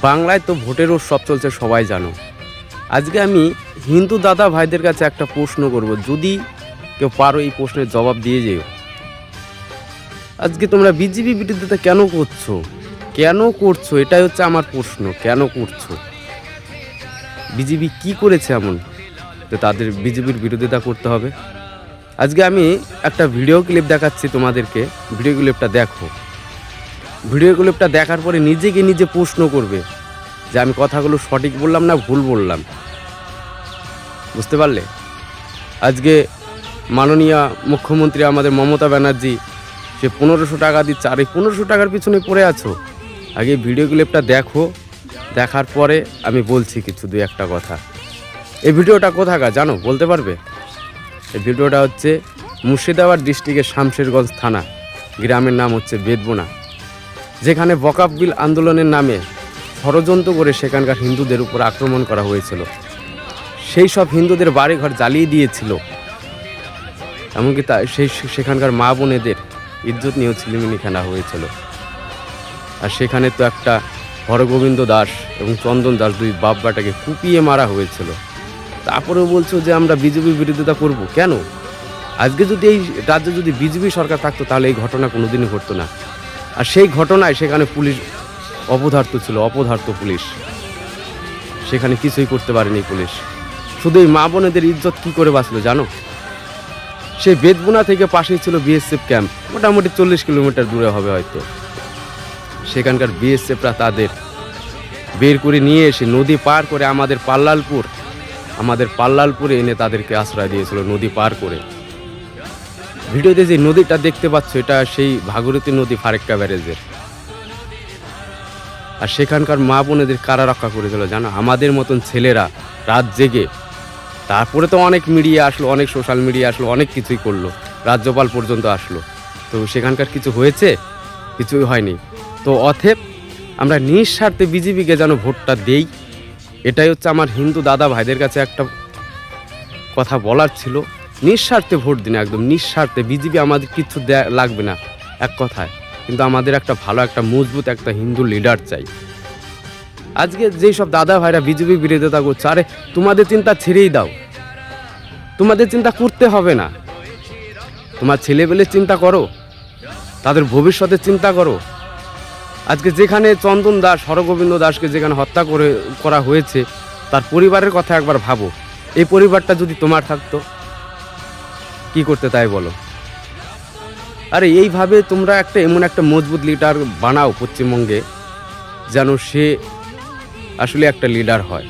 বাংলায় তো ভোটের উৎসব চলছে, সবাই জানো। আজকে আমি হিন্দু দাদা ভাইদের কাছে একটা প্রশ্ন করব, যদি কেউ পারো এই প্রশ্নের জবাব দিয়ে যেও। আজকে তোমরা বিজেপি বিরোধিতা কেন করছো? কেন করছো? এটাই হচ্ছে আমার প্রশ্ন, কেন করছো? বিজেপি কি করেছে এমন তো তাদের বিজেপির বিরোধিতা করতে হবে? আজকে আমি একটা ভিডিও ক্লিপ দেখাচ্ছি তোমাদেরকে, ভিডিও ক্লিপটা দেখো। ভিডিও ক্লিপটা দেখার পরে নিজেকে নিজে প্রশ্ন করবে যে আমি কথাগুলো সঠিক বললাম না ভুল বললাম। বুঝতে পারলে? আজকে মাননীয় মুখ্যমন্ত্রী আমাদের মমতা ব্যানার্জি, সে 1500 টাকা দিচ্ছে, আর এই 1500 টাকার পিছনে পড়ে আছো। আগে ভিডিও ক্লিপটা দেখো, দেখার পরে আমি বলছি কিছু দুই একটা কথা। এই ভিডিওটা কোথাকার জানো? বলতে পারবে? এই ভিডিওটা হচ্ছে মুর্শিদাবাদ ডিস্ট্রিক্টের শামশেরগঞ্জ থানা, গ্রামের নাম হচ্ছে বেদবোনা, যেখানে ওয়াকফ বিল আন্দোলনের নামে ষড়যন্ত্র করে সেখানকার হিন্দুদের উপর আক্রমণ করা হয়েছিল। সেই সব হিন্দুদের বাড়িঘর জ্বালিয়ে দিয়েছিল, এমনকি সেখানকার মা বোনেদের ইজ্জত নিয়েও ছিলিমিনি খেলা হয়েছিল। আর সেখানে তো একটা হরগোবিন্দ দাস এবং চন্দন দাস, দুই বাপ বেটাকে কুপিয়ে মারা হয়েছিল। তারপরেও বলছো যে আমরা বিজেপির বিরোধিতা করব। কেন? আজকে যদি এই রাজ্যে যদি বিজেপি সরকার থাকতো তাহলে এই ঘটনা কোনোদিনই ঘটতো না। আর সেই ঘটনায় সেখানে পুলিশ অপদার্থ ছিল, অপদার্থ পুলিশ, সেখানে কিছুই করতে পারেনি পুলিশ। শুধু এই মা বোনেদের ইজ্জত কী করে বাঁচলো জানো? সেই বেদবোনা থেকে পাশেই ছিল বিএসএফ ক্যাম্প, মোটামুটি 40 কিলোমিটার দূরে হবে হয়তো। সেখানকার বিএসএফরা তাদের বের করে নিয়ে এসে নদী পার করে আমাদের পাল্লালপুরে এনে তাদেরকে আশ্রয় দিয়েছিল, নদী পার করে। ভিডিওতে যে নদীটা দেখতে পাচ্ছ, এটা সেই ভাগীরথী নদী, ফারাক্কা ব্যারেজের। আর সেখানকার মা বোনেদের কারা রক্ষা করেছিল জানো? আমাদের মতন ছেলেরা রাত জেগে। তারপরে তো অনেক মিডিয়া আসলো, অনেক সোশ্যাল মিডিয়া আসলো, অনেক কিছুই করলো, রাজ্যপাল পর্যন্ত আসলো। তো সেখানকার কিছু হয়েছে? কিছুই হয়নি। তো অতএব আমরা নিঃস্বার্থে বিজেপিকে যেন ভোটটা দেই, এটাই হচ্ছে আমার হিন্দু দাদা ভাইদের কাছে একটা কথা বলার ছিল। নিঃস্বার্থে ভোট দিন, একদম নিঃস্বার্থে। বিজেপি আমাদের কিছু লাগবে না এক কথায়, কিন্তু আমাদের একটা ভালো, একটা মজবুত একটা হিন্দু লিডার চাই। আজকে যেই সব দাদা ভাইরা বিজেপি বিরোধিতা করছে, আরে তোমাদের চিন্তা ছেড়েই দাও, তোমাদের চিন্তা করতে হবে না। তোমার ছেলেবেলের চিন্তা করো, তাদের ভবিষ্যতের চিন্তা করো। আজকে যেখানে চন্দন দাস, হরগোবিন্দ দাসকে যেখানে হত্যা করা হয়েছে, তার পরিবারের কথা একবার ভাবো। এই পরিবারটা যদি তোমার থাকতো কি করতে, তাই বলো? আরে এইভাবে তোমরা এমন একটা মজবুত লিডার বানাও পশ্চিমবঙ্গে, যেন সে আসলে একটা লিডার হয়।